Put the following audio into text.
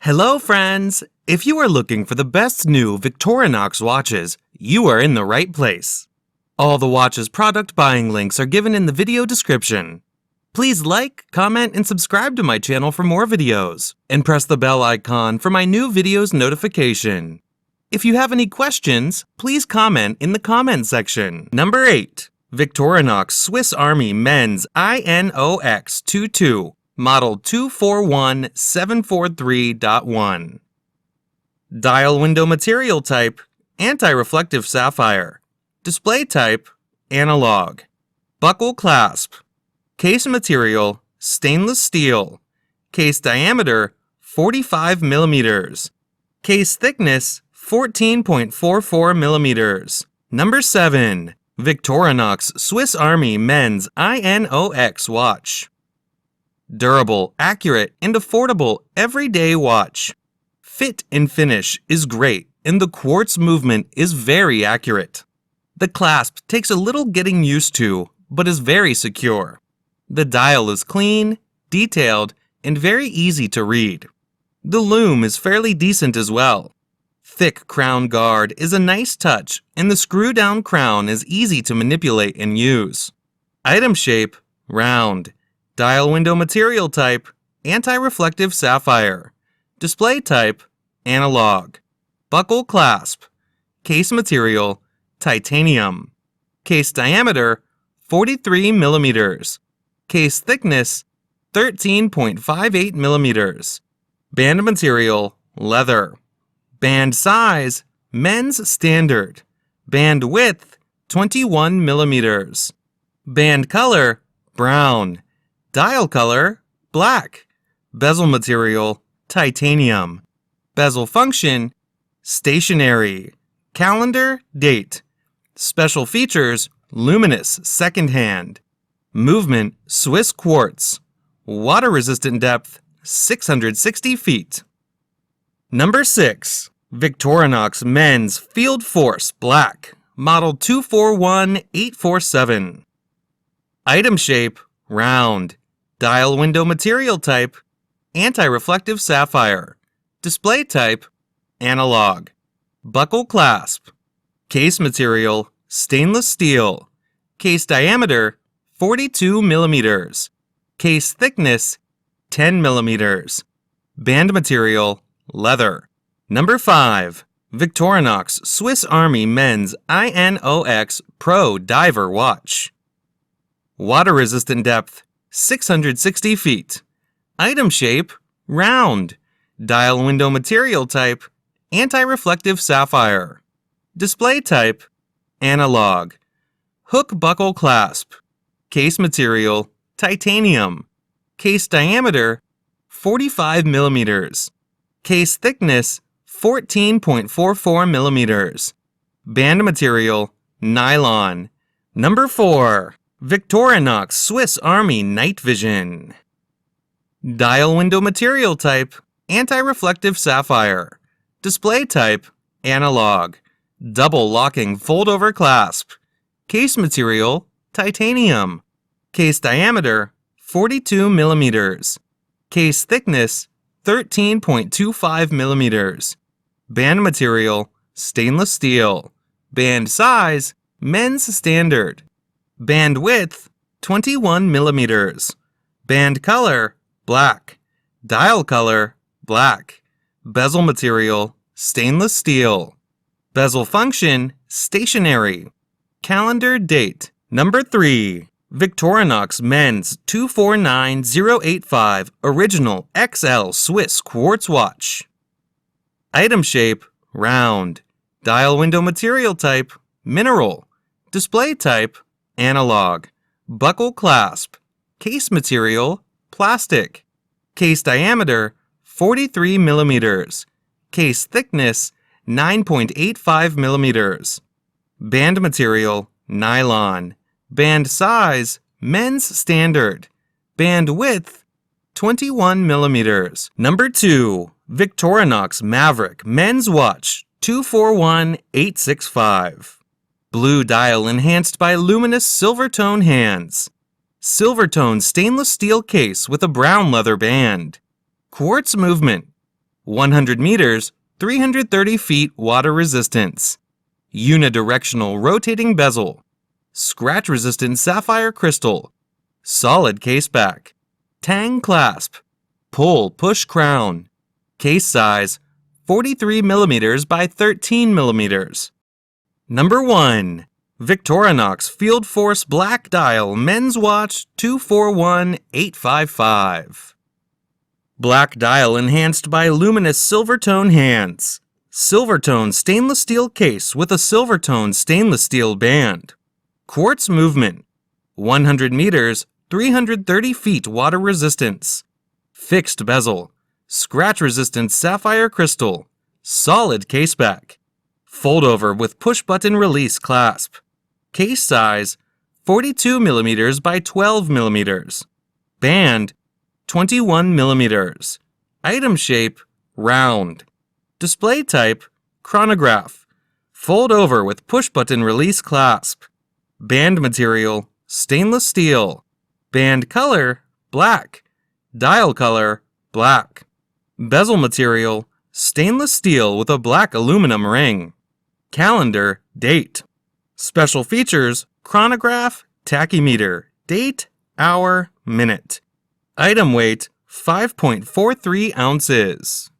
Hello friends! If you are looking for the best new Victorinox watches, you are in the right place. All the watches product buying links are given in the video description. Please like, comment, and subscribe to my channel for more videos, and press the bell icon for my new videos notification. If you have any questions, please comment in the comment section. Number 8. Victorinox Swiss Army Men's I.N.O.X22. Model 241743.1. Dial window material type, anti-reflective sapphire. Display type, analog. Buckle clasp. Case material, stainless steel. Case diameter, 45 millimeters. Case thickness, 14.44 millimeters. Number 7. Victorinox Swiss Army Men's I.N.O.X watch. Durable, accurate, and affordable everyday watch. Fit and finish is great, and the quartz movement is very accurate. The clasp takes a little getting used to, but is very secure. The dial is clean, detailed, and very easy to read. The lume is fairly decent as well. Thick crown guard is a nice touch, and the screw-down crown is easy to manipulate and use. Item shape, round. Dial window material type, anti-reflective sapphire. Display type, analog. Buckle clasp. Case material, titanium. Case diameter, 43 millimeters. Case thickness, 13.58 millimeters. Band material, leather. Band size, men's standard. Band width, 21 millimeters. Band color, brown. Dial color, black. Bezel material, titanium. Bezel function, stationary. Calendar, date. Special features, luminous, second hand. Movement, Swiss quartz. Water resistant depth, 660 feet. Number 6. Victorinox Men's Fieldforce Black. Model 241847. Item shape, round. Dial window material type, anti-reflective sapphire. Display type, analog. Buckle clasp. Case material, stainless steel. Case diameter, 42 millimeters. Case thickness, 10 millimeters. Band material, leather. Number 5. Victorinox Swiss Army Men's I.N.O.X Pro Diver Watch. Water resistant depth, 660 feet. Item shape, round. Dial window material type, anti-reflective sapphire. Display type, analog. Hook buckle clasp. Case material, titanium. Case diameter, 45 millimeters. Case thickness, 14.44 millimeters. Band material, nylon. Number 4. Victorinox Swiss Army Night Vision. Dial window material type, anti-reflective sapphire. Display type, analog. Double locking fold-over clasp. Case material, titanium. Case diameter, 42 millimeters. Case thickness, 13.25 millimeters. Band material, stainless steel. Band size, men's standard. Band width, 21 millimeters. Band color, black. Dial color, black. Bezel material, stainless steel. Bezel function, stationary. Calendar date. Number 3. Victorinox Men's 249085 Original XL Swiss Quartz Watch. Item shape, round. Dial window material type, mineral. Display type, analog. Buckle clasp. Case material, plastic. Case diameter, 43 millimeters. Case thickness, 9.85 millimeters. Band material, nylon. Band size, men's standard. Band width, 21 millimeters. Number 2. Victorinox Maverick Men's Watch 241865. Blue dial enhanced by luminous silver tone hands. Silver tone stainless steel case with a brown leather band. Quartz movement. 100 meters, 330 feet water resistance. Unidirectional rotating bezel. Scratch-resistant sapphire crystal. Solid case back. Tang clasp. Pull-push crown. Case size 43 millimeters by 13 millimeters. Number 1. Victorinox Fieldforce Black Dial Men's Watch 241855. Black dial enhanced by luminous silver tone hands. Silver tone stainless steel case with a silver tone stainless steel band. Quartz movement. 100 meters, 330 feet water resistance. Fixed bezel. Scratch-resistant sapphire crystal. Solid case back. Fold over with push-button release clasp. Case size 42 millimeters by 12 millimeters. Band 21 millimeters. Item shape round. Display type chronograph. Fold over with push-button release clasp. Band material stainless steel. Band color black. Dial color black. Bezel material stainless steel with a black aluminum ring. Calendar date. Special features chronograph, tachymeter, date, hour, minute. Item weight 5.43 ounces.